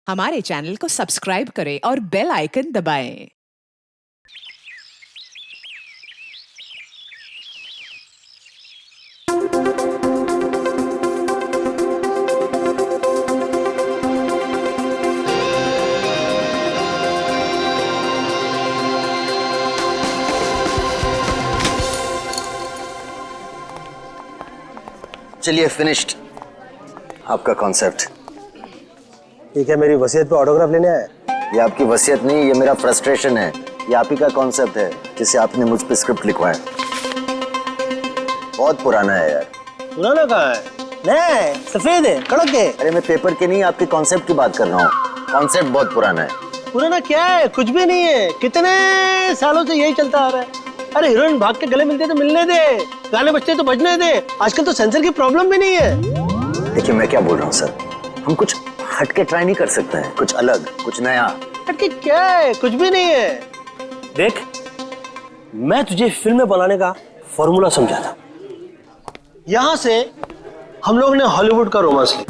हमारे चैनल को सब्सक्राइब करें और बेल आइकन दबाएं। चलिए फिनिश्ड आपका कॉन्सेप्ट। ठीक है, मेरी वसीयत पे ऑटोग्राफ लेने आया। ये आपकी वसीयत नहीं, ये मेरा फ्रस्ट्रेशन है। ये आप ही का कॉन्सेप्ट है जिसे आपने मुझ पे स्क्रिप्ट लिखवाया। बहुत पुराना है यार। पुराना कहाँ है? नहीं, सफेद है, कड़क है। अरे मैं पेपर के नहीं, आपके कॉन्सेप्ट की बात कर रहा हूँ। कॉन्सेप्ट बहुत पुराना है। पुराना क्या है? कुछ भी नहीं है। कितने सालों से यही चलता आ रहा है। अरे हीरोइन भाग के गले मिलते तो मिलने दे, गाने बजते तो बजने दे। आजकल तो सेंसर की प्रॉब्लम भी नहीं है। देखिए मैं क्या बोल रहा हूँ सर, हम कुछ हटके ट्राई नहीं कर सकते हैं? कुछ अलग, कुछ नया। हटके क्या है? कुछ भी नहीं है। देख, मैं तुझे फिल्म में बनाने का फॉर्मूला समझा था। यहां से हम लोगों ने हॉलीवुड का रोमांस ली,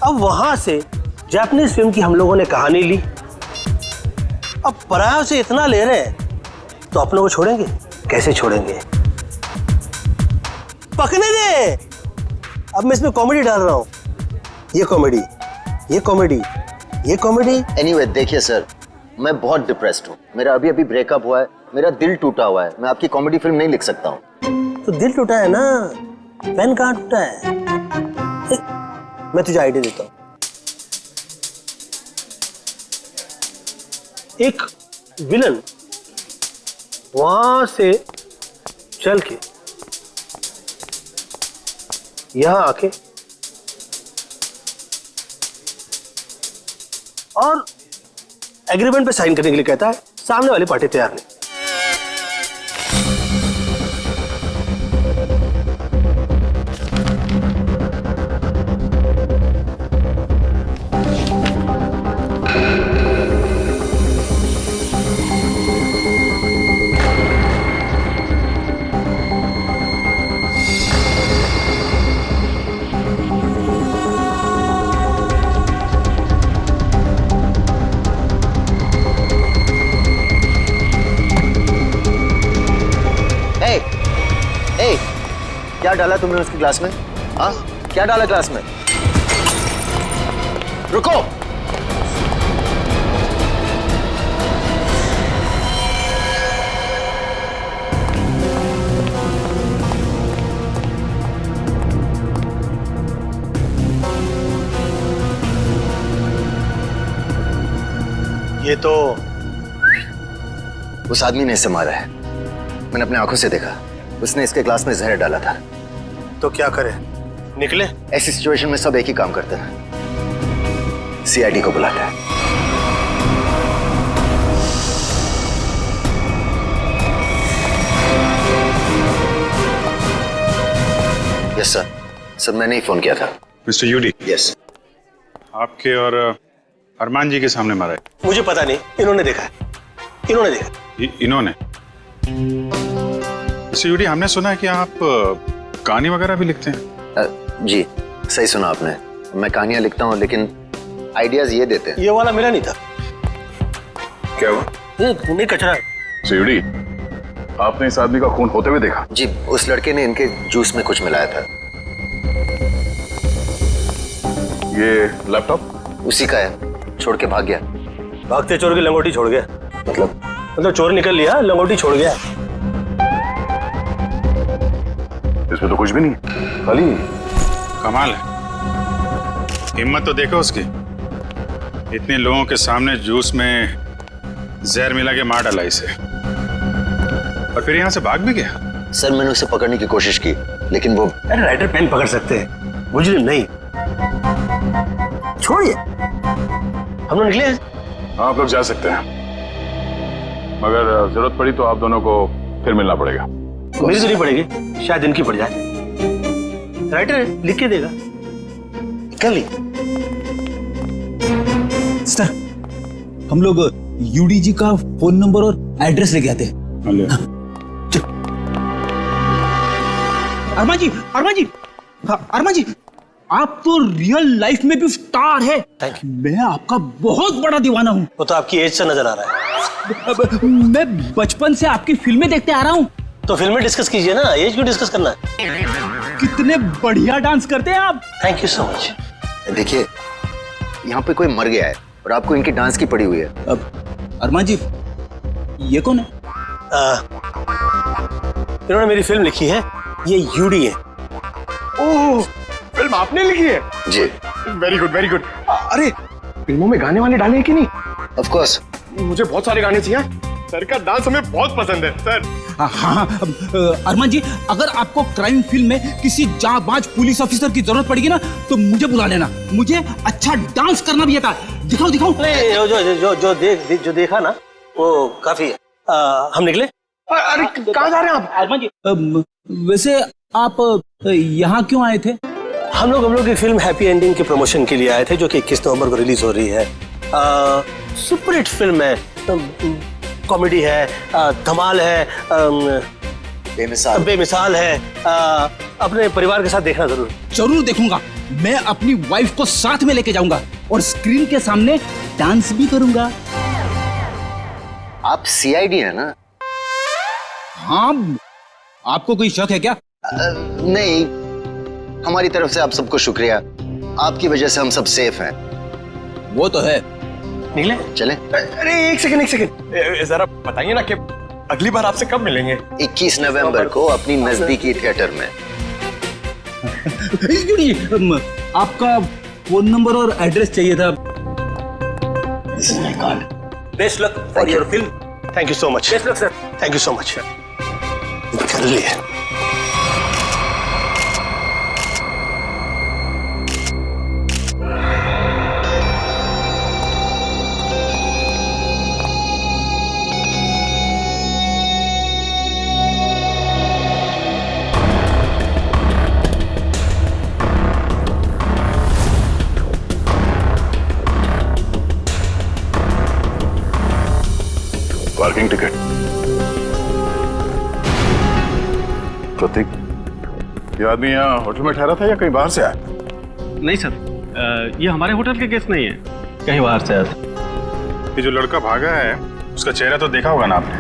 अब वहां से जापानीज फिल्म की हम लोगों ने कहानी ली। अब परायों से इतना ले रहे हैं तो अपनों को छोड़ेंगे? कैसे छोड़ेंगे? पकने दे। अब मैं इसमें कॉमेडी डाल रहा हूं। ये कॉमेडी, ये कॉमेडी, ये कॉमेडी। एनीवे देखिए सर, मैं बहुत डिप्रेस्ड हूँ। मेरा अभी अभी ब्रेकअप हुआ है, मेरा दिल टूटा हुआ है। मैं आपकी कॉमेडी फिल्म नहीं लिख सकता हूँ। तो दिल टूटा है ना, पेन कहाँ टूटा है? मैं तुझे आइडिया देता हूँ। एक विलन वहां से चल के यहां आके और एग्रीमेंट पे साइन करने के लिए कहता है। सामने वाली पार्टी तैयार नहीं। क्या डाला तुमने उसके ग्लास में? हाँ, क्या डाला ग्लास में? रुको। ये तो उस आदमी ने इसे मारा है। मैंने अपने आंखों से देखा। उसने इसके ग्लास में जहर डाला था। तो क्या करे? निकले? ऐसी सिचुएशन में सब एक ही काम करते हैं, सीआईडी को बुलाते हैं। Yes sir. सर मैंने ही फोन किया था। Mister UD, yes. आपके और अरमान जी के सामने मारा है। मुझे पता नहीं, इन्होंने देखा है। इन्होंने देखा। इन्होंने? मिस्टर यूडी, हमने सुना है कि आप कहानी वगैरह भी लिखते हैं। जी सही सुना आपने। मैं कहानियां लिखता हूँ लेकिन आइडियाज ये देते हैं। ये वाला मिला नहीं था। क्या हुआ? ये खूनी कचरा है। मिस्टर यूडी, आपने इस आदमी का खून होते हुए देखा? जी, उस लड़के ने इनके जूस में कुछ मिलाया था। ये लैपटॉप? उसी का है, छोड़ के भाग गया। भागते चोर की लंगोटी छोड़ गया? मतलब चोर निकल लिया, लंगोटी छोड़ गया। इसमें तो कुछ भी नहीं, खाली। कमाल है, हिम्मत तो देखो उसकी। इतने लोगों के सामने जूस में जहर मिला के मार डाला इसे, और फिर यहाँ से भाग भी गया। सर मैंने उसे पकड़ने की कोशिश की लेकिन वो... अरे राइटर पेन पकड़ सकते हैं, मुजरिम नहीं। छोड़िए, हम लोग निकले। हाँ, आप लोग जा सकते हैं, मगर जरूरत पड़ी तो आप दोनों को फिर मिलना पड़ेगा। मेरी तो नहीं पड़ेगी, शायद इनकी पड़ जाए। राइटर लिख के देगा। कर ली। सर, हम लोग यूडी जी का फोन नंबर और एड्रेस लेके आते हैं। अरमान जी, अरमान जी, हाँ, अरमान जी, आप तो रियल लाइफ में भी स्टार है। Thank मैं आपका बहुत बड़ा दीवाना हूँ। वो तो आपकी एज से नजर आ रहा है। मैं बचपन से आपकी फिल्में देखते आ रहा हूँ। तो फिल्में डिस्कस कीजिए ना, एज क्यों डिस्कस करना है? कितने बढ़िया डांस करते हैं आप। Thank you so much. देखिए, यहाँ पे कोई मर गया है और आपको इनकी डांस की पड़ी हुई है। अब अरमान जी, ये कौन है? इन्होंने मेरी फिल्म लिखी है, ये यूडी है। ओह, फिल्म आपने लिखी है? जी। Very good very good. अरे फिल्मों में गाने वाले डाले हैं कि नहीं? Of course. मुझे बहुत सारे गाने चाहिए। सर का डांस हमें बहुत पसंद है सर। हाँ, अरमान जी, अगर आपको क्राइम फिल्म में किसी जांबाज पुलिस ऑफिसर की जरूरत पड़ेगी ना, तो मुझे बुला लेना। मुझे अच्छा डांस करना भी आता है। दिखाओ दिखाओ। जो देखा ना वो काफी है। हम निकले। अरे कहाँ जा रहे हैं आप? अरमान जी, वैसे आप यहाँ क्यों आए थे? हम लोग की फिल्म हैप्पी एंडिंग के प्रमोशन के लिए आए थे, जो कि 21 नवंबर को रिलीज हो रही है। सुपरहिट फिल्म है, कॉमेडी है, धमाल है, बेमिसाल है। अपने परिवार के साथ देखना जरूर देखूंगा। मैं अपनी वाइफ को साथ में लेके जाऊंगा और स्क्रीन के सामने डांस भी करूंगा। आप सीआईडी है ना? हाँ, आपको कोई शक है क्या? नहीं, हमारी तरफ से आप सबको शुक्रिया। आपकी वजह से हम सब सेफ हैं। वो तो है। निकले। चले। अरे एक सेकंड जरा बताइए ना कि अगली बार आपसे कब मिलेंगे? 21 नवंबर को अपनी नजदीकी थिएटर में। आपका फोन नंबर और एड्रेस चाहिए था। This is my card. Best luck for your film. Thank you so much. Best luck sir. Thank you so much. कर लिए। Parking ticket. प्रतीक, ये आदमी यहाँ होटल में ठहरा था या कहीं बाहर से आया? नहीं सर, ये हमारे होटल के गेस्ट नहीं है, कहीं बाहर से आया था। ये जो लड़का भागा है, उसका चेहरा तो देखा होगा ना आपने?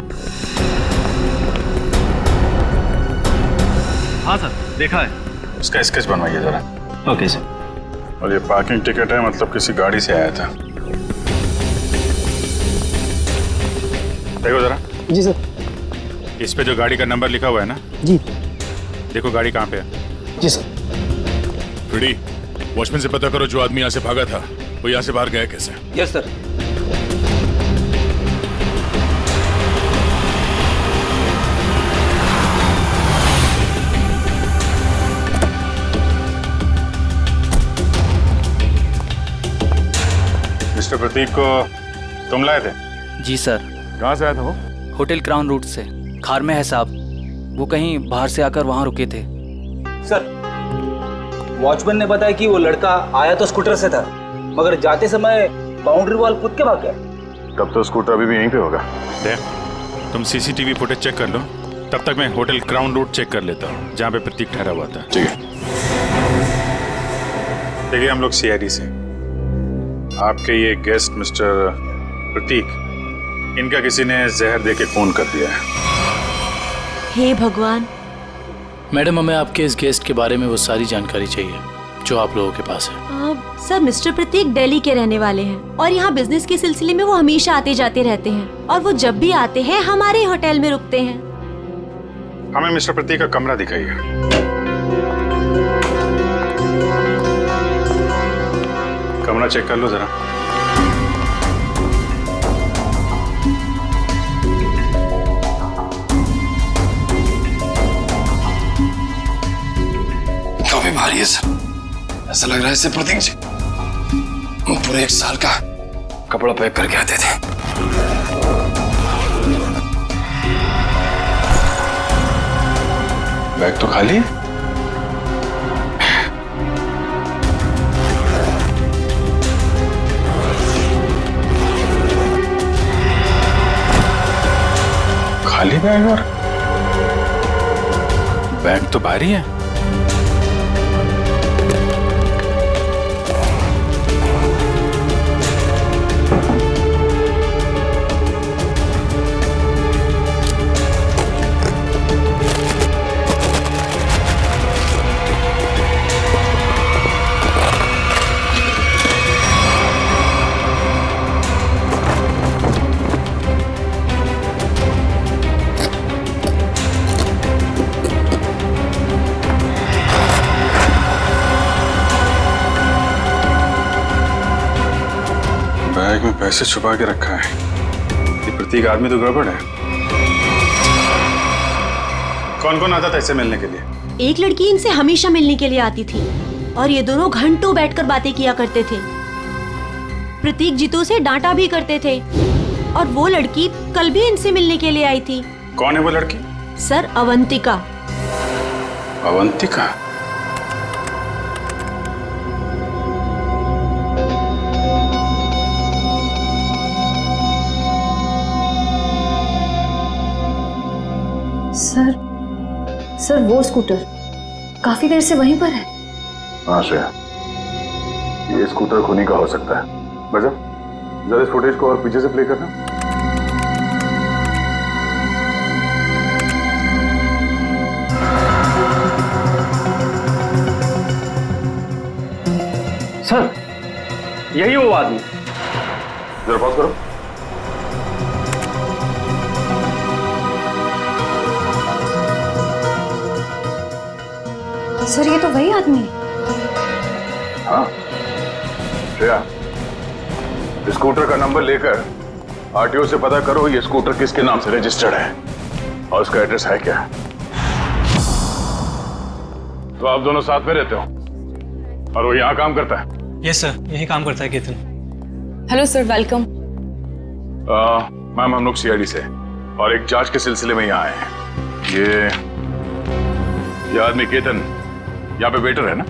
हाँ सर, देखा है। इसका स्केच बनवाइए जरा। Okay sir. और ये पार्किंग टिकट है, मतलब किसी गाड़ी से आया था। देखो जरा। जी सर। इस पे जो गाड़ी का नंबर लिखा हुआ है ना? जी। देखो गाड़ी कहाँ पे है। जी सर। फ्रेडी, वॉचमैन से पता करो जो आदमी यहाँ से भागा था वो यहाँ से बाहर गया कैसे। Yes sir. मिस्टर प्रतीक को तुम लाए थे? जी सर। कहाँ से आया था वो? होटल क्राउन रूट से। खार में है साहब, वो कहीं बाहर से आकर वहाँ रुके थे। सर, वॉचमैन ने बताया कि वो लड़का आया तो स्कूटर से था, मगर जाते समय बाउंड्री वॉल कूद के भाग गया। तब तो स्कूटर अभी भी यहीं पे होगा। देख, तुम सीसीटीवी फुटेज चेक कर लो, तब तक मैं होटल क्राउन रूट चेक कर लेता हूँ जहाँ पे प्रतीक ठहरा हुआ था। ठीक है। देखिए, हम लोग सीआईडी से। आपके ये गेस्ट मिस्टर प्रतीक, इनका किसी ने जहर देके खून कर दिया है। हे भगवान। मैडम, हमें आपके इस गेस्ट के बारे में वो सारी जानकारी चाहिए जो आप लोगों के पास है। सर, मिस्टर प्रतीक दिल्ली के रहने वाले हैं और यहाँ बिजनेस के सिलसिले में वो हमेशा आते जाते रहते हैं और वो जब भी आते हैं हमारे होटल में रुकते हैं। हमें मिस्टर प्रतीक का कमरा दिखाइए। कमरा चेक कर लो जरा। काफी भारी है सर, ऐसा लग रहा है इससे प्रतीक जी वो पूरे 1 साल का कपड़ा पैक करके आते थे। बैग तो खाली है। खाली बैग और बैग तो भारी है। बैग में पैसे छुपा के रखा है। ये प्रतीक आदमी तो गड़बड़ है। कौन कौन आता था इससे मिलने के लिए? एक लड़की इनसे हमेशा मिलने के लिए आती थी और ये दोनों घंटों बैठकर बातें किया करते थे। प्रतीक जीतू से डांटा भी करते थे और वो लड़की कल भी इनसे मिलने के लिए आई थी। कौन है वो लड़की? सर, अवंतिका। अवंतिका? सर वो स्कूटर काफी देर से वहीं पर है। हाँ श्रेया, ये स्कूटर खूनी का हो सकता है। बजा, जरा इस फुटेज को और पीछे से प्ले करना। सर, यही वो आदमी। जरा पॉज करो। सर, ये तो वही आदमी है। हाँ श्रेया, स्कूटर का नंबर लेकर आरटीओ से पता करो ये स्कूटर किसके नाम से रजिस्टर्ड है और उसका एड्रेस है क्या। तो आप दोनों साथ में रहते हो और वो यहाँ काम करता है? यस सर, यही काम करता है Ketan. Hello sir, welcome. Ma'am, हम लोग सीआईडी से और एक जांच के सिलसिले में यहाँ आए हैं। ये आदमी केतन यहाँ पे वेटर है ना?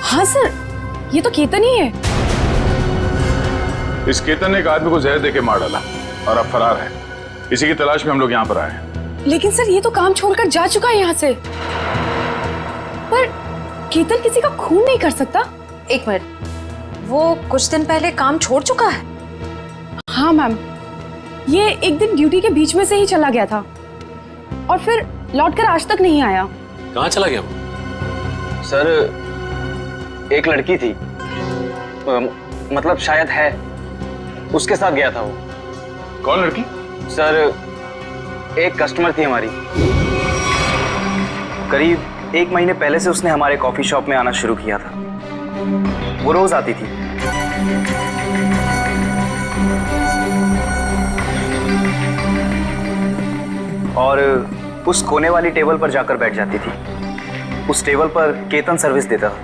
हाँ सर, ये तो केतन ही है। इस केतन ने एक आदमी को जहर देके मार डाला और अब फरार है। इसी की तलाश में हम लोग यहाँ पर आए हैं। लेकिन सर, ये तो काम छोड़कर जा चुका है यहाँ से। पर केतन किसी का खून नहीं कर सकता। एक मिनट, वो कुछ दिन पहले काम छोड़ चुका है? हाँ मैम, ये एक दिन ड्यूटी के बीच में से ही चला गया था और फिर लौटकर आज तक नहीं आया। कहाँ चला गया वो? सर, एक लड़की थी, मतलब शायद है, उसके साथ गया था वो। कौन लड़की? सर, एक कस्टमर थी हमारी। करीब 1 महीने पहले से उसने हमारे कॉफी शॉप में आना शुरू किया था। वो रोज आती थी। और उस कोने वाली टेबल पर जाकर बैठ जाती थी। उस टेबल पर केतन सर्विस देता था।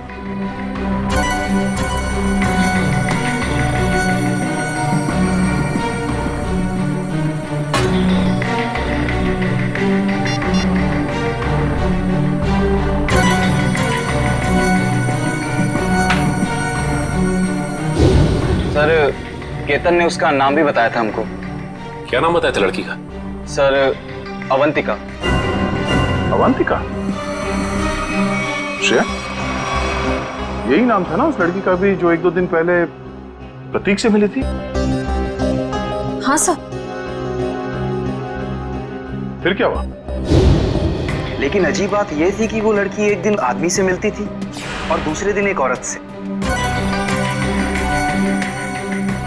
सर, केतन ने उसका नाम भी बताया था हमको। क्या नाम बताया था लड़की का? सर, अवंतिका। अवंतिका? श्रेया, यही नाम था ना उस लड़की का भी जो 1-2 दिन पहले प्रतीक से मिली थी? हाँ सर। फिर क्या हुआ? लेकिन अजीब बात यह थी कि वो लड़की एक दिन आदमी से मिलती थी और दूसरे दिन एक औरत से।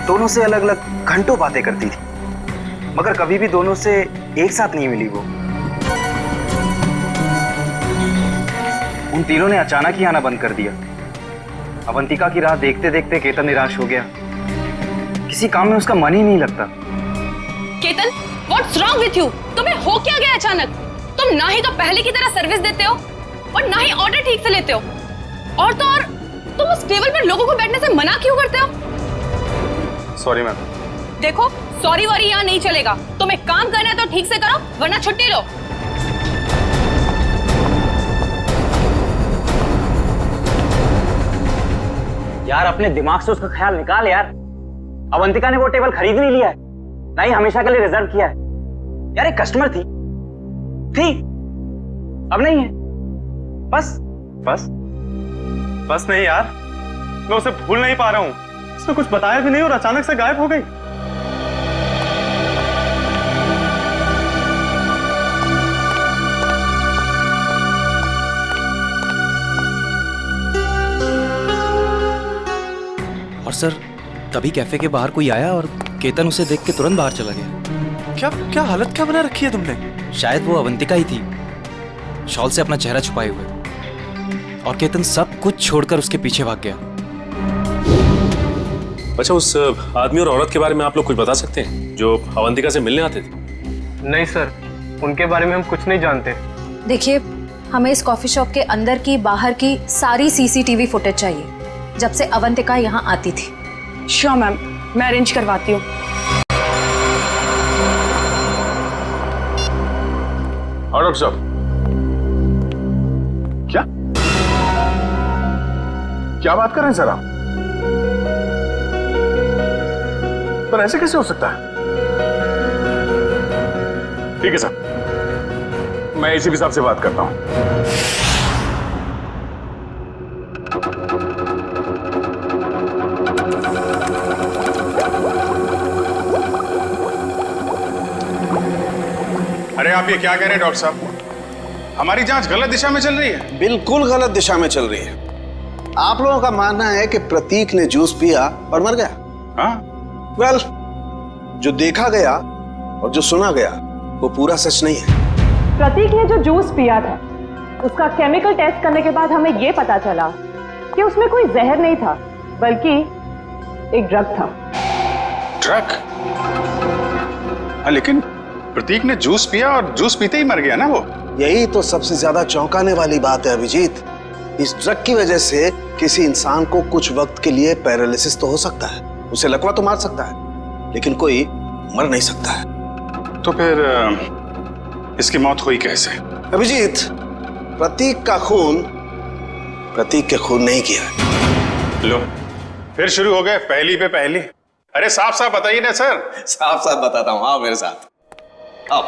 दोनों से अलग अलग घंटों बातें करती थी, मगर कभी भी दोनों से एक साथ नहीं मिली वो। उन तीनों ने अचानक ही आना बंद कर दिया। अवंतिका की राह देखते देखते केतन निराश हो गया। किसी काम में उसका मन ही नहीं लगता। Ketan, what's wrong with you? तुम्हें हो क्या गया अचानक? तुम ना ही तो पहले की तरह सर्विस देते हो और ना ही ऑर्डर ठीक से लेते हो। और तो और तुम उस टेबल पर लोगों को बैठने से मना क्यों करते हो? Sorry ma'am. देखो, सॉरी वॉरी यहाँ नहीं चलेगा। तुम्हें काम करना है तो ठीक से करो, वरना छुट्टी लो। यार, अपने दिमाग से उसका ख्याल निकाल यार। अवंतिका ने वो टेबल खरीद नहीं लिया है, ना ही हमेशा के लिए रिजर्व किया है। यार, एक कस्टमर थी, अब नहीं है। बस नहीं यार, मैं उसे भूल नहीं पा रहा हूँ। उसने कुछ बताया भी नहीं और अचानक से गायब हो गई। और सर, तभी कैफे के बाहर कोई आया और केतन उसे देख के तुरंत बाहर चला गया। क्या हालत क्या बना रखी है तुमने? शायद वो अवंतिका ही थी, शॉल से अपना चेहरा छुपाए हुए। और केतन सब कुछ छोड़कर उसके पीछे भाग गया। अच्छा, उस आदमी और औरत के बारे में आप लोग कुछ बता सकते हैं जो अवंतिका से मिलने आते थे? नहीं सर, उनके बारे में हम कुछ नहीं जानते। देखिए, हमें इस कॉफी शॉप के अंदर की बाहर की सारी सीसीटीवी फुटेज चाहिए जब से अवंतिका यहाँ आती थी। श्योर मैम, मैं अरेंज करवाती हूँ। डॉक्टर साहब, क्या बात कर रहे हैं सर आप? पर ऐसे कैसे हो सकता है? ठीक है सर, मैं एसीपी साहब से बात करता हूं। अरे आप ये क्या कह रहे हैं डॉक्टर साहब? हमारी जांच गलत दिशा में चल रही है। बिल्कुल गलत दिशा में चल रही है। आप लोगों का मानना है कि प्रतीक ने जूस पिया और मर गया। हाँ? वेल, जो देखा गया और जो सुना गया वो पूरा सच नहीं है। प्रतीक ने जो जूस पिया था उसका केमिकल टेस्ट करने के बाद हमें यह पता चला कि उसमें कोई जहर नहीं था, बल्कि एक ड्रग था। ड्रग? हाँ, लेकिन प्रतीक ने जूस पिया और जूस पीते ही मर गया ना वो। यही तो सबसे ज्यादा चौंकाने वाली बात है अभिजीत। इस ड्रग की वजह से किसी इंसान को कुछ वक्त के लिए पैरालिसिस तो हो सकता है, उसे लकवा तो मार सकता है, लेकिन कोई मर नहीं सकता है। तो फिर इसकी मौत हुई कैसे? अभिजीत, प्रतीक का खून प्रतीक के खून नहीं किया। लो, फिर शुरू हो गए पहली पे पहली। अरे साफ साफ बताइए ना सर। साफ साफ बताता हूं, आओ मेरे साथ, आओ।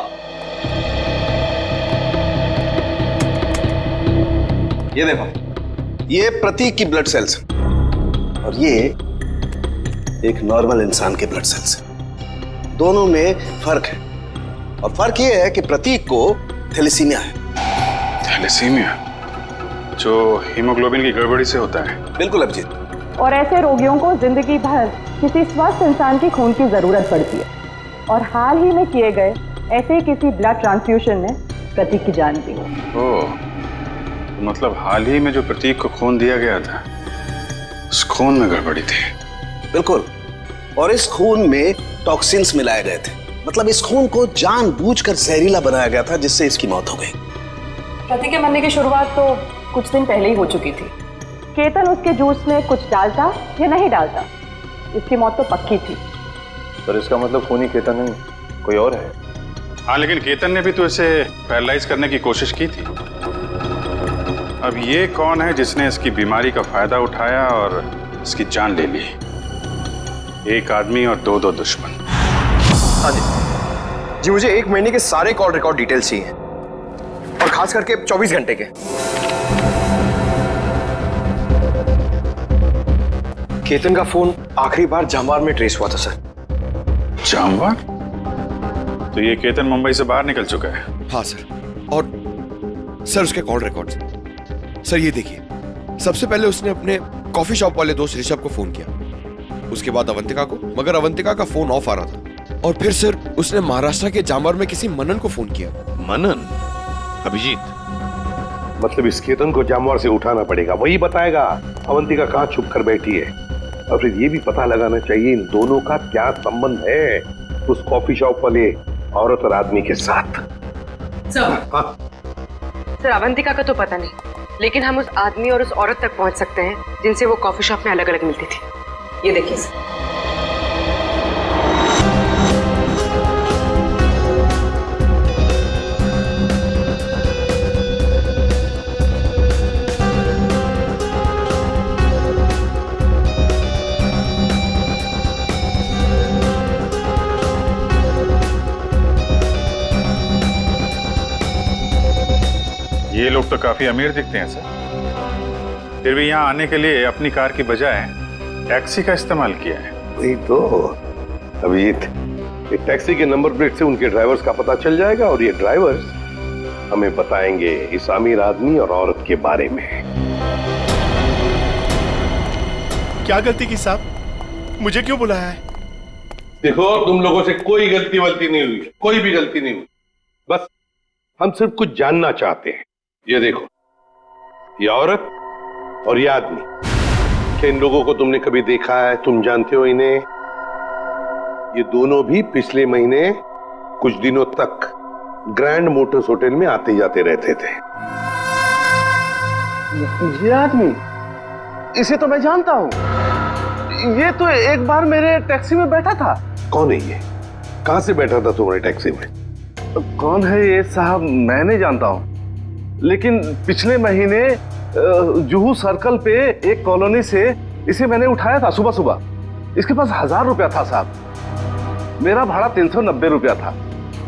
ये देखो, ये प्रतीक की ब्लड सेल्स और ये एक नॉर्मल इंसान के ब्लड सेल्स। दोनों में फर्क है, और फर्क ये है कि प्रतीक को थैलेसीमिया है। थैलेसीमिया जो हीमोग्लोबिन की गड़बड़ी से होता है? बिल्कुल अभिजीत। और ऐसे रोगियों को जिंदगी भर किसी स्वस्थ इंसान की खून की जरूरत पड़ती है, और हाल ही में किए गए ऐसे ही किसी ब्लड ट्रांसफ्यूजन ने प्रतीक की जान दी। ओह, मतलब हाल ही में जो प्रतीक को खून दिया गया था उस खून में गड़बड़ी थी। बिल्कुल, और इस खून में टॉक्सिन्स मिलाए गए थे। मतलब इस खून को जानबूझकर जहरीला बनाया गया था, जिससे इसकी मौत हो गई। प्रतीक के मरने की शुरुआत तो कुछ दिन पहले ही हो चुकी थी। केतन उसके जूस में कुछ डालता या नहीं डालता, इसकी मौत तो पक्की थी। सर, इसका मतलब खूनी केतन नहीं, कोई और है। हाँ, लेकिन केतन ने भी तो इसे पैरालाइज करने की कोशिश की थी। अब ये कौन है जिसने इसकी बीमारी का फायदा उठाया और इसकी जान ले ली? एक आदमी और दो दुश्मन। हाँ जी, मुझे 1 महीने के सारे कॉल रिकॉर्ड डिटेल्स चाहिए, और खास करके 24 घंटे के। केतन का फोन आखिरी बार जामवार में ट्रेस हुआ था सर। जामवार? तो ये केतन मुंबई से बाहर निकल चुका है? हाँ सर, और सर उसके कॉल रिकॉर्ड्स। सर ये देखिए, सबसे पहले उसने अपने कॉफी शॉप वाले दोस्त ऋषभ को फोन किया, उसके बाद अवंतिका को, मगर अवंतिका का फोन ऑफ आ रहा था। और फिर सर उसने महाराष्ट्र के जामवार में किसी मनन को फोन किया। मनन? अभिजीत, मतलब इस केतन को जामवार से उठाना पड़ेगा, वही बताएगा अवंतिका कहाँ छुप कर बैठी है, और फिर ये भी पता लगाना चाहिए इन दोनों का क्या संबंध है उस कॉफी शॉप वाले औरत और आदमी के साथ। सर, अवंतिका का तो पता नहीं, लेकिन हम उस आदमी और उस औरत तक पहुंच सकते हैं जिनसे वो कॉफी शॉप में अलग अलग मिलती थी। ये देखिए सर। ये लोग तो काफी अमीर दिखते हैं सर, फिर भी यहाँ आने के लिए अपनी कार की बजाय टैक्सी का इस्तेमाल किया है। वही तो अभिजीत, एक टैक्सी के नंबर प्लेट से उनके ड्राइवर्स का पता चल जाएगा, और ये ड्राइवर्स हमें बताएंगे इस अमीर आदमी और औरत के बारे में। क्या गलती की साहब, मुझे क्यों बुलाया है? देखो, तुम लोगों से कोई गलती वलती नहीं हुई, कोई भी गलती नहीं हुई, बस हम सिर्फ कुछ जानना चाहते हैं। ये देखो, ये औरत और ये आदमी क्या इन लोगों को तुमने कभी देखा है? तुम जानते हो इन्हें? ये दोनों भी पिछले महीने कुछ दिनों तक ग्रैंड मोटर्स होटल में आते जाते रहते थे। ये आदमी, इसे तो मैं जानता हूँ। ये तो एक बार मेरे टैक्सी में बैठा था। कौन है ये? कहां से बैठा था तुम्हारे टैक्सी में? कौन है ये साहब, मैं नहीं जानता हूँ, लेकिन पिछले महीने जुहू सर्कल पे एक कॉलोनी से इसे मैंने उठाया था सुबह सुबह। इसके पास 1000 रुपया था साहब। मेरा भाड़ा 390 रुपया था।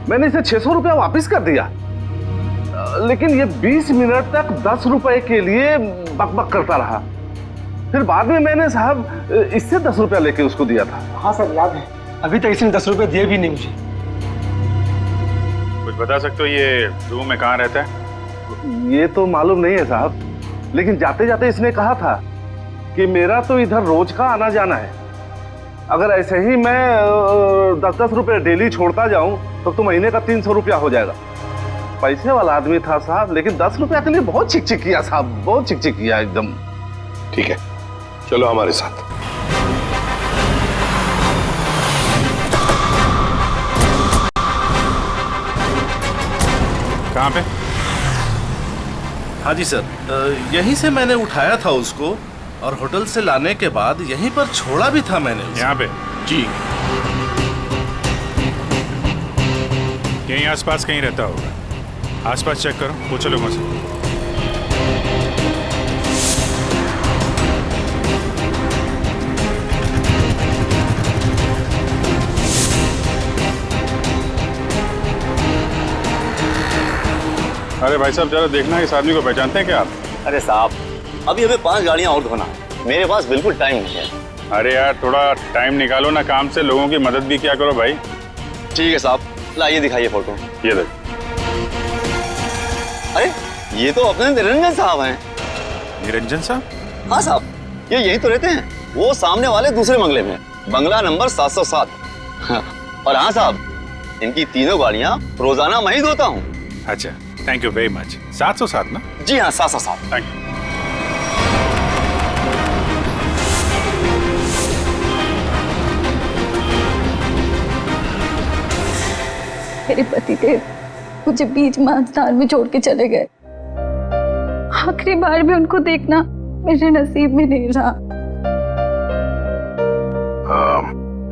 मैंने इसे 600 रुपया वापस कर दिया, लेकिन ये 20 मिनट तक 10 रुपए के लिए बकबक करता रहा। फिर बाद में मैंने साहब इससे 10 रुपया लेके उसको दिया था। हाँ सर, याद है। अभी तक इसने 10 रुपए दिए भी नहीं मुझे। कुछ बता सकते हो ये रूम में कहाँ रहता है? ये तो मालूम नहीं है साहब, लेकिन जाते जाते इसने कहा था कि मेरा तो इधर रोज का आना जाना है। अगर ऐसे ही मैं 10-10 रुपए डेली छोड़ता जाऊं तो महीने का 300 रुपया हो जाएगा। पैसे वाला आदमी था साहब, लेकिन 10 रुपया के लिए बहुत चिक किया साहब, बहुत चिक किया एकदम। ठीक है, चलो हमारे साथ। कहाँ पे? हाँ जी सर, यहीं से मैंने उठाया था उसको और होटल से लाने के बाद यहीं पर छोड़ा भी था मैंने उसे। यहाँ पे? जी। यहीं आसपास कहीं रहता होगा। आसपास चेक करो, पूछो लोगों से। अरे भाई साहब, जरा देखना इस आदमी को पहचानते हैं क्या आप? अरे साहब, अभी हमें 5 गाड़ियां और धोना है, मेरे पास बिल्कुल टाइम नहीं है। अरे यार, थोड़ा टाइम निकालो ना काम से, लोगों की मदद भी क्या करो भाई। ठीक है साहब, लाइए दिखाइए फोटो। ये देख। अरे ये तो अपने निरंजन साहब हैं। निरंजन साहब? हाँ साहब, ये यही तो रहते हैं। वो सामने वाले दूसरे बंगले में, बंगला नंबर 707। और हाँ साहब, इनकी तीनों गाड़ियां रोजाना मैं ही धोता हूँ। अच्छा, थैंक यू वेरी मच। 707 ना? जी हाँ, 707। Thank you. मेरे पतिदेव मुझे बीच मांझधार में छोड़ के चले गए। आखिरी बार भी उनको देखना मेरे नसीब में नहीं रहा।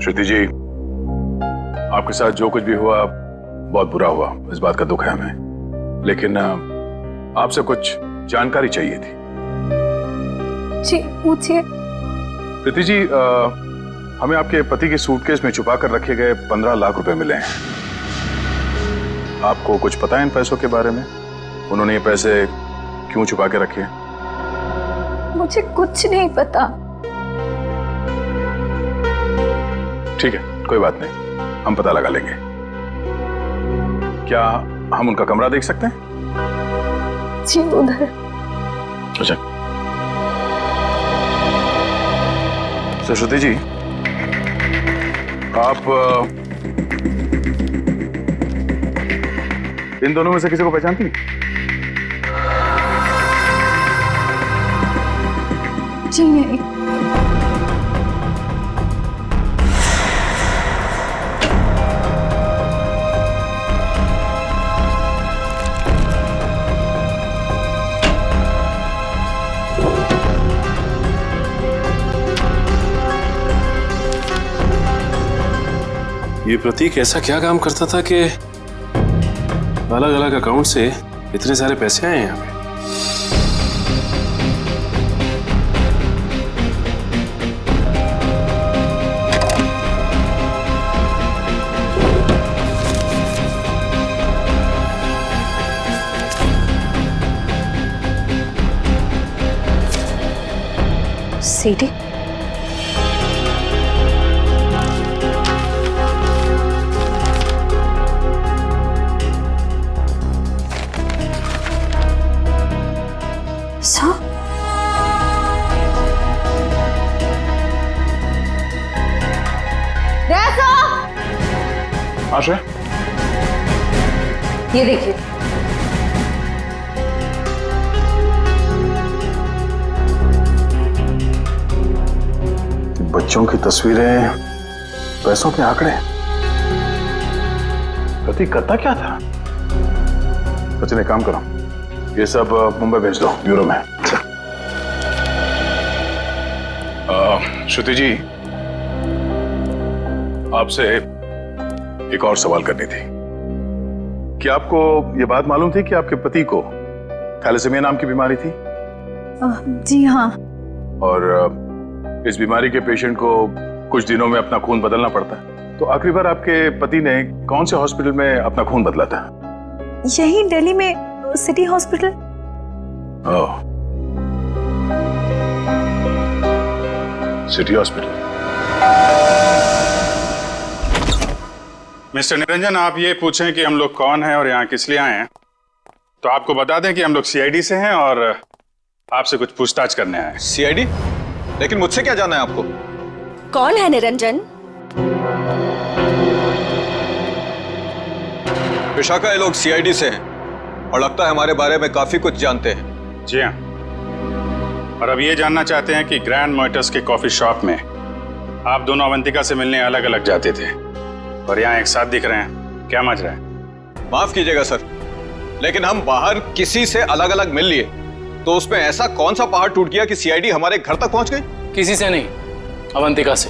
श्रुति जी, आपके साथ जो कुछ भी हुआ बहुत बुरा हुआ, इस बात का दुख है हमें, लेकिन आपसे कुछ जानकारी चाहिए थी। जी पूछिए। प्रीति जी, हमें आपके पति के सूटकेस में छुपा कर रखे गए 15 लाख रुपए मिले हैं। आपको कुछ पता है इन पैसों के बारे में? उन्होंने ये पैसे क्यों छुपा के रखे हैं? मुझे कुछ नहीं पता। ठीक है, कोई बात नहीं, हम पता लगा लेंगे। क्या हम उनका कमरा देख सकते हैं? जी उधर। अच्छा। तो श्रुति जी, आप इन दोनों में से किसी को पहचानती हैं? जी नहीं। ये प्रतीक ऐसा क्या काम करता था कि अलग अलग अकाउंट से इतने सारे पैसे आए यहाँ पे? सीढ़ी। आशा, ये देखिए। बच्चों की तस्वीरें, पैसों के आंकड़े। प्रतीक करता क्या था? सचिन एक काम करो, ये सब मुंबई भेज दो ब्यूरो में। श्रुति जी, आपसे एक और सवाल करनी थी। क्या आपको ये बात मालूम थी कि आपके पति को थैलेसीमिया नाम की बीमारी थी? जी हाँ। और इस बीमारी के पेशेंट को कुछ दिनों में अपना खून बदलना पड़ता है। तो आखिरी बार आपके पति ने कौन से हॉस्पिटल में अपना खून बदला था? यही दिल्ली में सिटी हॉस्पिटल। ओह, सिटी हॉस्पिटल। मिस्टर निरंजन, आप ये पूछें कि हम लोग कौन हैं और यहाँ किस लिए आए हैं, तो आपको बता दें कि हम लोग सीआईडी से हैं और आपसे कुछ पूछताछ करने आए हैं। सीआईडी? लेकिन मुझसे क्या जाना है आपको? कौन है निरंजन? विशाखा, ये लोग सीआईडी से हैं और लगता है हमारे बारे में काफी कुछ जानते हैं। जी हाँ, और अब ये जानना चाहते हैं कि ग्रैंड मोटर्स के कॉफी शॉप में आप दोनों अवंतिका से मिलने अलग अलग जाते थे और यहाँ एक साथ दिख रहे हैं, क्या मज रहा है? माफ कीजिएगा सर, लेकिन हम बाहर किसी से अलग अलग मिल लिए तो उसमें ऐसा कौन सा पहाड़ टूट गया कि सीआईडी हमारे घर तक पहुंच गई? किसी से नहीं, अवंतिका से।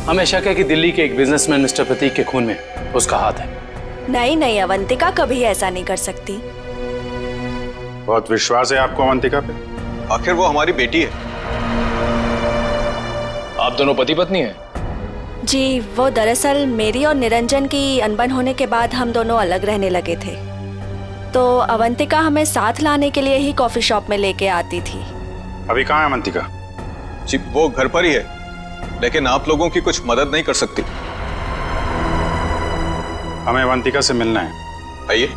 हमें शक है कि दिल्ली के एक बिजनेसमैन मिस्टर प्रतीक के खून में उसका हाथ है। नहीं नहीं, अवंतिका कभी ऐसा नहीं कर सकती। बहुत विश्वास है आपको अवंतिका पे? आखिर वो हमारी बेटी है। आप दोनों पति पत्नी हैं? जी, वो दरअसल मेरी और निरंजन की अनबन होने के बाद हम दोनों अलग रहने लगे थे, तो अवंतिका हमें साथ लाने के लिए ही कॉफी शॉप में लेके आती थी। अभी कहाँ है अवंतिका? जी, वो घर पर ही है, लेकिन आप लोगों की कुछ मदद नहीं कर सकती। हमें अवंतिका से मिलना है। आइए।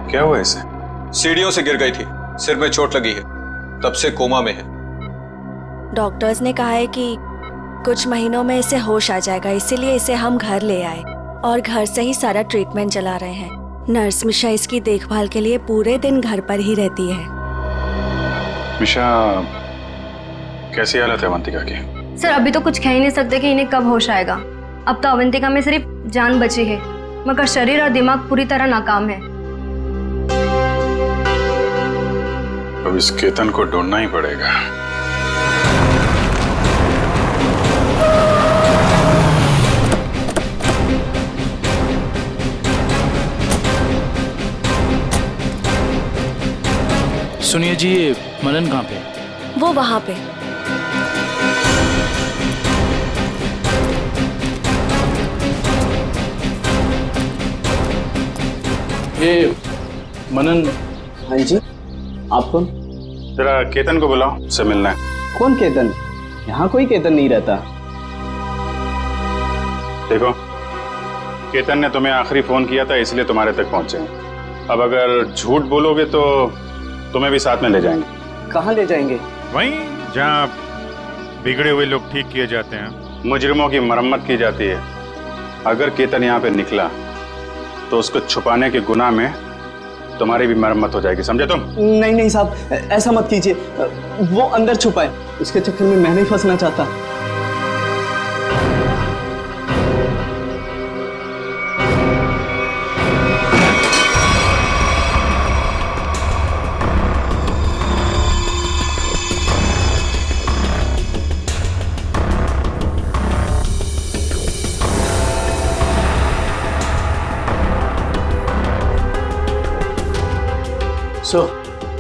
क्या हुआ इसे? सीढ़ियों से गिर गई थी, सिर में चोट लगी है, तब से कोमा में है। डॉक्टर्स ने कहा है कि कुछ महीनों में इसे होश आ जाएगा, इसीलिए इसे हम घर ले आए और घर से ही सारा ट्रीटमेंट चला रहे हैं। नर्स मिशा इसकी देखभाल के लिए पूरे दिन घर पर ही रहती है। मिशा, कैसी हालत है अवंतिका की? सर, अभी तो कुछ कह ही नहीं सकते कि इन्हें कब होश आएगा। अब तो अवंतिका में सिर्फ जान बची है, मगर शरीर और दिमाग पूरी तरह नाकाम है। अब इस केतन को ढूंढना ही पड़ेगा। सुनिए जी, ये मनन कहाँ पे? वो वहाँ पे। ये मनन। हाँ जी, आप कौन? जरा केतन को बुलाओ, उससे मिलना है। कौन केतन? यहाँ कोई केतन नहीं रहता। देखो, केतन ने तुम्हें आखिरी फोन किया था, इसलिए तुम्हारे तक पहुंचे। अब अगर झूठ बोलोगे तो तुम्हें भी साथ में ले जाएंगे। कहाँ ले जाएंगे? वहीं जहाँ बिगड़े हुए लोग ठीक किए जाते हैं, मुजरिमों की मरम्मत की जाती है। अगर केतन यहाँ पे निकला तो उसको छुपाने के गुनाह में तुम्हारी भी मरम्मत हो जाएगी, समझे तुम? नहीं नहीं साहब, ऐसा मत कीजिए। वो अंदर छुपा है, उसके चक्कर में मैं नहीं फंसना चाहता।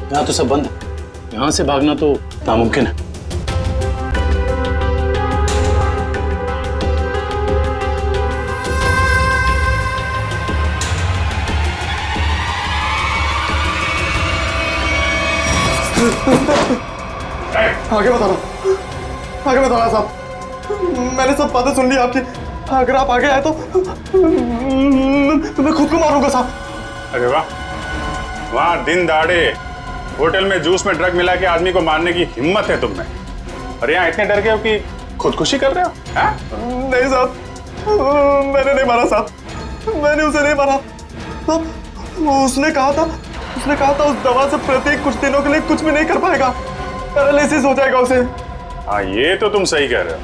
यहाँ तो सब बंद है, यहाँ से भागना तो नामुमकिन है। आगे बताना साहब, मैंने सब बातें सुन ली आपकी। अगर आप आगे आए तो मैं खुद को मारूंगा साहब। अरे वाह, वहां दिन दहाड़े होटल में जूस में ड्रग मिला के आदमी को मारने की हिम्मत है तुम में। और यहाँ इतने डर गए हो कि खुदकुशी कर रहे हो? हाँ? नहीं साहब, मैंने नहीं मारा साहब, मैंने उसे नहीं मारा। उसने कहा था उस दवा से प्रतीक कुछ दिनों के लिए कुछ भी नहीं कर पाएगा, पैरालिसिस हो जाएगा उसे। हाँ, ये तो तुम सही कह रहे हो।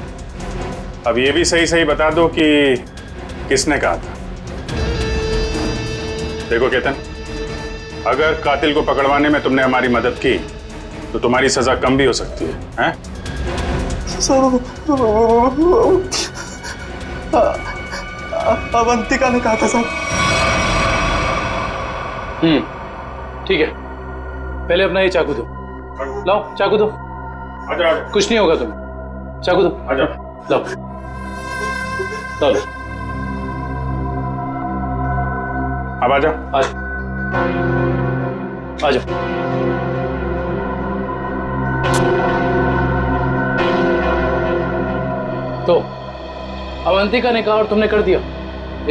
अब ये भी सही सही बता दो कि किसने कहा था। देखो केतन, अगर कातिल को पकड़वाने में तुमने हमारी मदद की तो तुम्हारी सजा कम भी हो सकती है, हैं? अवंतिका ने कहा था साहब। ठीक है, पहले अपना ये चाकू दो। लाओ चाकू दो। आजा। कुछ नहीं होगा तुम्हें। चाकू दो। आजा। लाओ लो। अब आजा। आजा। तो अवंतिका ने कहा और तुमने कर दिया।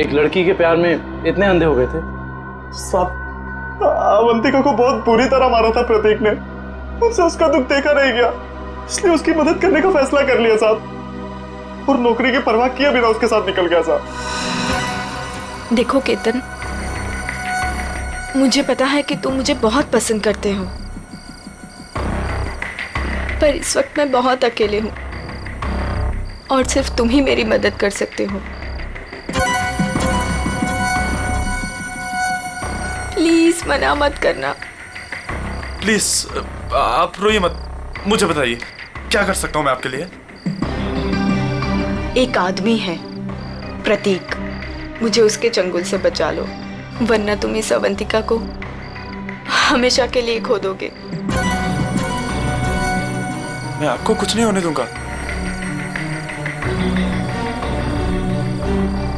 एक लड़की के प्यार में इतने अंधे हो गए थे। साहब, अवंतिका को बहुत बुरी तरह मारा था प्रतीक ने, मुझसे उसका दुख देखा नहीं गया, इसलिए उसकी मदद करने का फैसला कर लिया साहब, और नौकरी की परवाह किए बिना उसके साथ निकल गया साहब। देखो केतन, मुझे पता है कि तुम मुझे बहुत पसंद करते हो, पर इस वक्त मैं बहुत अकेले हूँ और सिर्फ तुम ही मेरी मदद कर सकते हो। प्लीज मना मत करना। प्लीज आप रोइए मत, मुझे बताइए क्या कर सकता हूँ मैं आपके लिए। एक आदमी है प्रतीक, मुझे उसके चंगुल से बचा लो, वरना तुम इस अवंतिका को हमेशा के लिए खो दोगे। मैं आपको कुछ नहीं होने दूंगा।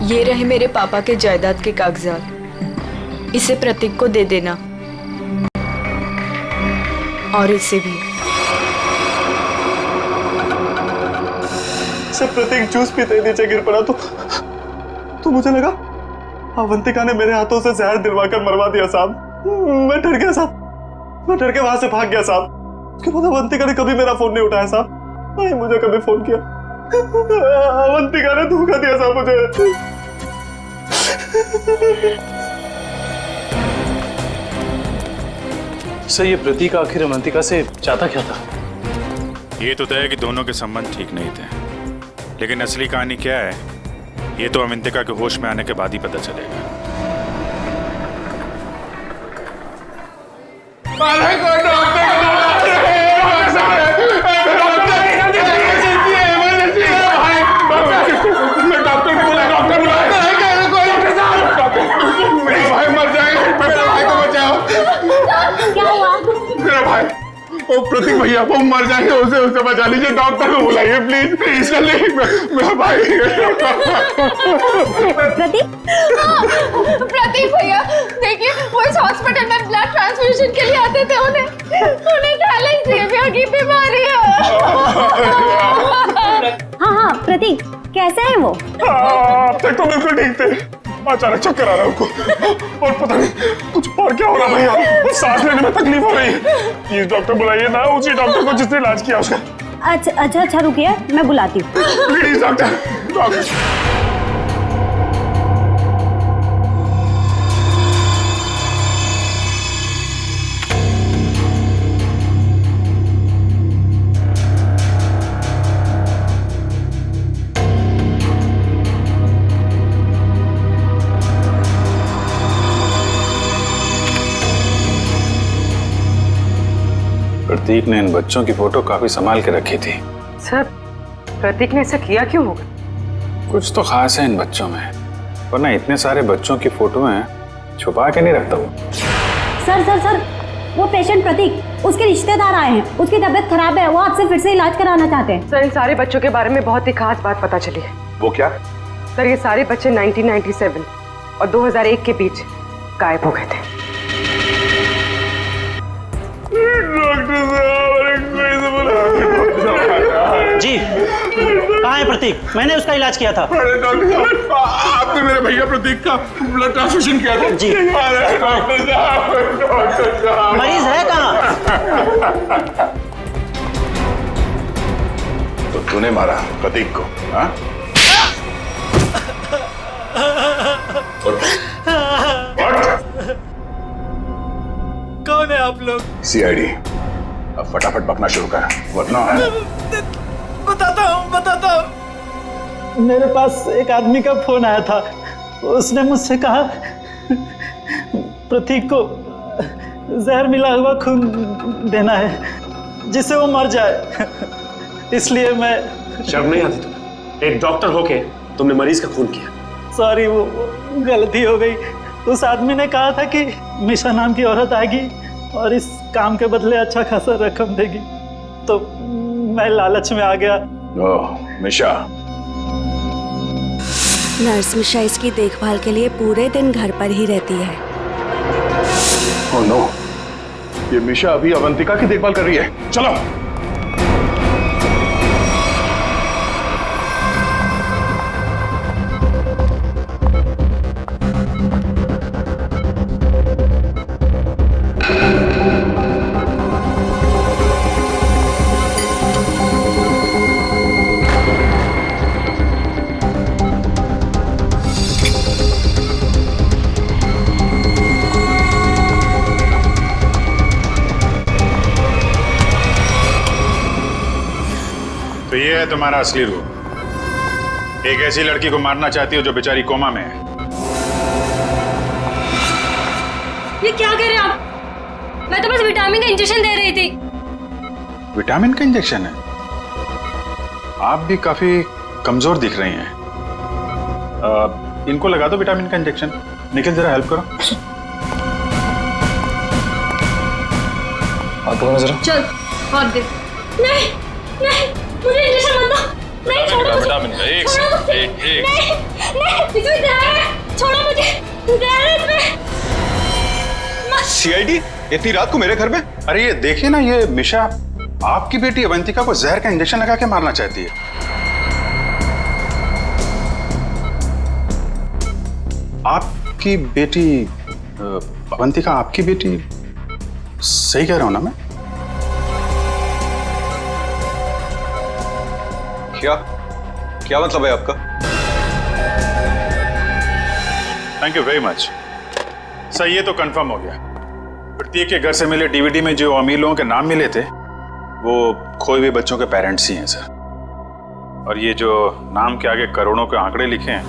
ये रहे मेरे पापा के जायदाद के कागजात, इसे प्रतीक को दे देना, और इसे भी। से प्रतीक जूस पीते नीचे गिर पड़ा तो मुझे लगा अवंतिका ने मेरे हाथों से जहर दिलवाकर मरवा दिया साहब। मैं डर गया साहब, मैं डर के वहां से भाग गया साहब। उसके बाद अवंतिका ने कभी मेरा फोन नहीं उठाया साहब, नहीं मुझे कभी फोन किया। अवंतिका ने धोखा दिया साहब मुझे। सर, ये प्रतीक आखिर अवंतिका से चाहता क्या था? ये तो तय है कि दोनों के संबंध ठीक नहीं थे, लेकिन असली कहानी क्या है ये तो अवंतिका के होश में आने के बाद ही पता चलेगा। वो प्रतीक भैया वो मर जाएंगे, उसे बचा लीजिए, डॉक्टर को बुलाइए प्लीज प्लीज। मेरा भाई प्रतीक भैया देखिए, वो इस हॉस्पिटल में ब्लड ट्रांसफ्यूजन के लिए आते थे, उन्हें थैलेसीमिया की बीमारी है। हाँ प्रतीक, कैसे है वो? अब तक तो बिल्कुल ठीक थे, अचानक चक्कर आ रहा है उनको, और पता नहीं कुछ और क्या हो रहा भैया, सांस लेने में तकलीफ हो रही है। प्लीज डॉक्टर बुलाइए ना, उसी डॉक्टर को जिसने इलाज किया उसका। अच्छा रुकिए, मैं बुलाती हूँ। Please doctor. प्रतीक ने इन बच्चों की फोटो काफी संभाल के रखी थी। सर, प्रतीक ने ऐसा किया क्यों होगा? कुछ तो खास है इन बच्चों में, वरना इतने सारे बच्चों की फोटो हैं, छुपा के नहीं रखता वो। सर, वो पेशेंट प्रतीक, उसके रिश्तेदार आए हैं, उसकी तबीयत खराब है, वो आपसे फिर से इलाज कराना चाहते हैं। सर, इन सारे बच्चों के बारे में बहुत ही खास बात पता चली है। वो क्या? सर, ये सारे बच्चे 1997 और 2001 के बीच गायब हो गए थे। जी, कहाँ है प्रतीक? मैंने उसका इलाज किया था। अरे डॉक्टर साहब, आपने मेरे भैया प्रतीक का ब्लड ट्रांसफ्यूजन किया था? जी। अरे डॉक्टर साहब, मरीज है कहाँ? तूने मारा प्रतीक को, हाँ? कौन है आप लोग? सीआईडी। अब फटाफट पकना शुरू कर, वरना बताता हूँ। मेरे पास एक आदमी का फोन आया था। उसने मुझसे कहा प्रतीक को जहर मिला हुआ खून देना है जिससे वो मर जाए। इसलिए मैं। शर्म नहीं आती तुम्हें? एक डॉक्टर होके तुमने मरीज का खून किया। सॉरी, वो गलती हो गई। उस आदमी ने कहा था कि मिशा नाम की औरत आएगी और इस काम के बदले अच्छा खासा रकम देगी, तो मैं लालच में आ गया। ओह, मिशा। नर्स मिशा इसकी देखभाल के लिए पूरे दिन घर पर ही रहती है। ओह नो, ये मिशा अभी अवंतिका की देखभाल कर रही है। चलो। तो ये है तुम्हारा असली रूप। एक ऐसी लड़की को मारना चाहती हो जो बेचारी कोमा में है। ये क्या कह रहे हैं आप? मैं तो बस विटामिन का इंजेक्शन दे रही थी। विटामिन का इंजेक्शन है? आप भी काफी कमजोर दिख रही हैं। इनको लगा दो विटामिन का इंजेक्शन। निखिल जरा हेल्प करो। हाथ पकड़ो जरा। चल हाथ दे। नहीं नहीं, मुझे इंजेक्शन मत दो। नहीं, छोड़ो। विटामिन का एक नहीं नहीं, इसमें जहर है। छोड़ो मुझे, जहर है इसमें। सीआईडी इतनी रात को मेरे घर में? अरे ये देखिए ना, ये मिशा आपकी बेटी अवंतिका को जहर का इंजेक्शन लगा के मारना चाहती है। आपकी बेटी अवंतिका आपकी बेटी? सही कह रहा हूं ना मैं? क्या मतलब है आपका? Thank you very much sir. ये तो कंफर्म हो गया। प्रतीक के घर से मिले डीवीडी में जो अमीर लोगों के नाम मिले थे वो खोए हुए बच्चों के पेरेंट्स ही हैं सर। और ये जो नाम के आगे करोड़ों के आंकड़े लिखे हैं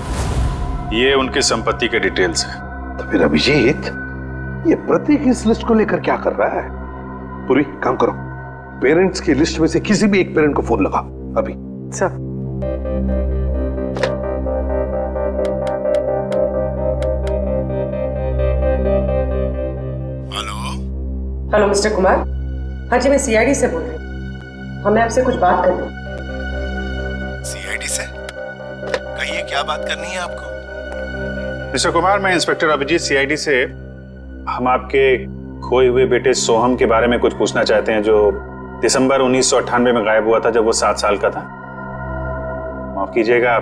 ये उनकी संपत्ति के डिटेल्स हैं। तो फिर अभिजीत, ये प्रतीक इस लिस्ट को लेकर क्या कर रहा है? पूरी काम करो, पेरेंट्स की लिस्ट में से किसी भी एक पेरेंट को फोन लगा अभी। सर। Hello mister Kumar. हाँ जी, मैं सीआईडी से बोल रही हूँ। हमें आपसे कुछ बात करनी है। सीआईडी से? कहिए, क्या बात करनी है आपको? मिस्टर कुमार, मैं इंस्पेक्टर अभिजीत सीआईडी से। हम आपके खोए हुए बेटे सोहम के बारे में कुछ पूछना चाहते हैं जो दिसंबर 1998 में गायब हुआ था जब वो 7 साल का था। माफ कीजिएगा,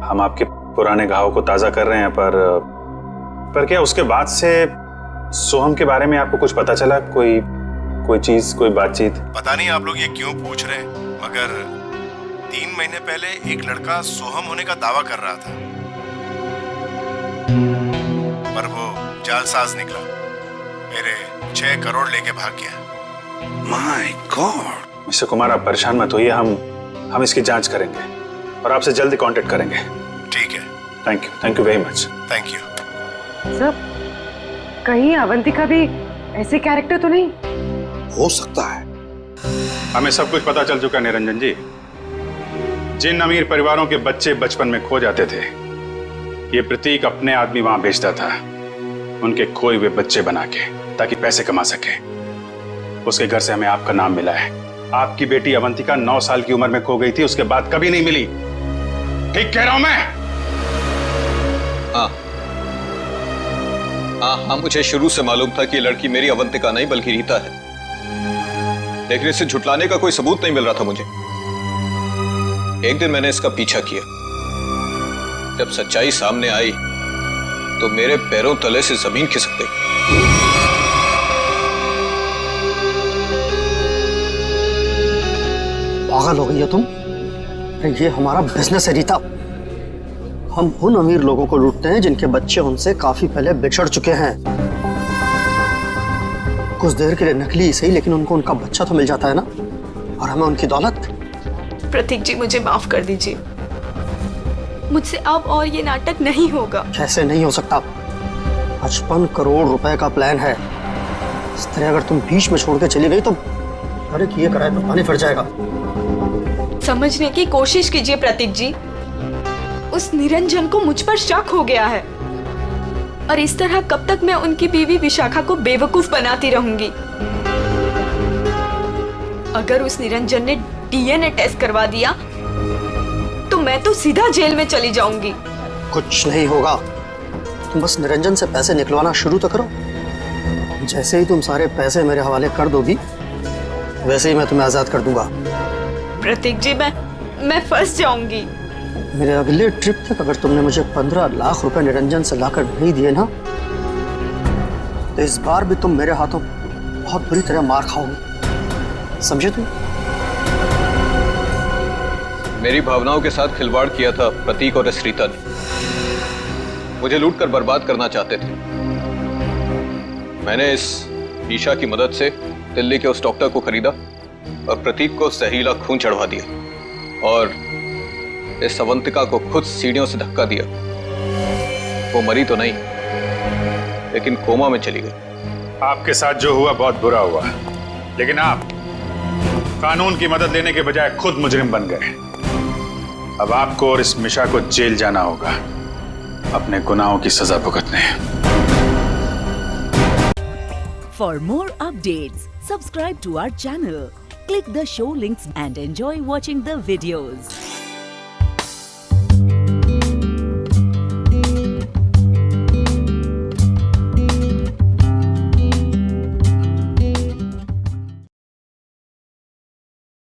हम आपके पुराने घाव को ताजा कर रहे हैं, पर क्या उसके बाद से सोहम के बारे में आपको कुछ पता चला? कोई चीज, कोई बातचीत? पता नहीं आप लोग ये क्यों पूछ रहे हैं, मगर 3 महीने पहले एक लड़का सोहम होने का दावा कर रहा था, पर वो जालसाज निकला। मेरे 6 करोड़ लेके भाग गया। My God. मिस्टर कुमार, आप परेशान मत होइए, हम इसकी जांच करेंगे और आपसे जल्दी कांटेक्ट करेंगे। ठीक है। Thank you very much. Thank you. Sir, कहीं अवंतिका भी ऐसे कैरेक्टर तो नहीं? हो सकता है। हमें सब कुछ पता चल चुका निरंजन जी। जिन अमीर परिवारों के बच्चे बचपन में खो जाते थे, ये प्रतीक अपने आदमी वहां भेजता था उनके खोए हुए बच्चे बना के, ताकि पैसे कमा सके। उसके घर से हमें आपका नाम मिला है। आपकी बेटी अवंतिका 9 साल की उम्र में खो गई थी, उसके बाद कभी नहीं मिली। ठीक कह रहा हूं मैं? हाँ, मुझे शुरू से मालूम था कि ये लड़की मेरी अवंतिका नहीं बल्कि रीता है, लेकिन इसे झुटलाने का कोई सबूत नहीं मिल रहा था मुझे। एक दिन मैंने इसका पीछा किया। जब सच्चाई सामने आई तो मेरे पैरों तले से जमीन खिसक गई। पागल हो गई हो तुम? अरे ये हमारा बिजनेस है रीता। हम उन अमीर लोगों को लूटते हैं जिनके बच्चे उनसे काफी पहले बिछड़ चुके हैं। कुछ देर के लिए नकली सही, लेकिन उनको उनका बच्चा तो मिल जाता है ना, और हमें उनकी दौलत। प्रतीक जी मुझे माफ कर दीजिए, मुझसे अब और ये नाटक नहीं होगा। कैसे नहीं हो सकता? 55 करोड़ रुपए का प्लान है। इस तरह अगर तुम बीच में छोड़ के चली गई तो अरे किए कराए तो पानी फट जाएगा। समझने की कोशिश कीजिए प्रतीक जी, उस निरंजन को मुझ पर शक हो गया है, और इस तरह कब तक मैं उनकी बीवी विशाखा को बेवकूफ बनाती रहूंगी। अगर उस निरंजन ने डीएनए टेस्ट करवा दिया तो मैं तो सीधा जेल में चली जाऊंगी। कुछ नहीं होगा, तुम बस निरंजन से पैसे निकलवाना शुरू तो करो। जैसे ही तुम सारे पैसे मेरे हवाले कर दोगी, वैसे ही मैं तुम्हें आजाद कर दूंगा। प्रतीक जी मैं फंस जाऊंगी। मेरे अगले ट्रिप तक अगर तुमने मुझे 15 लाख रुपए निरंजन से लाकर नहीं दिए ना, तो इस बार भी तुम मेरे हाथों बहुत बुरी तरह मार खाओगी, समझे तुम? मेरी भावनाओं के साथ खिलवाड़ किया था प्रतीक और रीता ने। मुझे लूट कर बर्बाद करना चाहते थे। मैंने इस ईशा की मदद से दिल्ली के उस डॉक्टर को खरीदा और प्रतीक को जहरीला खून चढ़वा दिया, और इस अवंतिका को खुद सीढ़ियों से धक्का दिया। वो मरी तो नहीं, लेकिन कोमा में चली गई। आपके साथ जो हुआ बहुत बुरा हुआ, लेकिन आप कानून की मदद लेने के बजाय खुद मुजरिम बन गए। अब आपको और इस मिशा को जेल जाना होगा, अपने गुनाहों की सजा भुगतने। For more updates, subscribe to our channel, click the show links and enjoy watching the videos.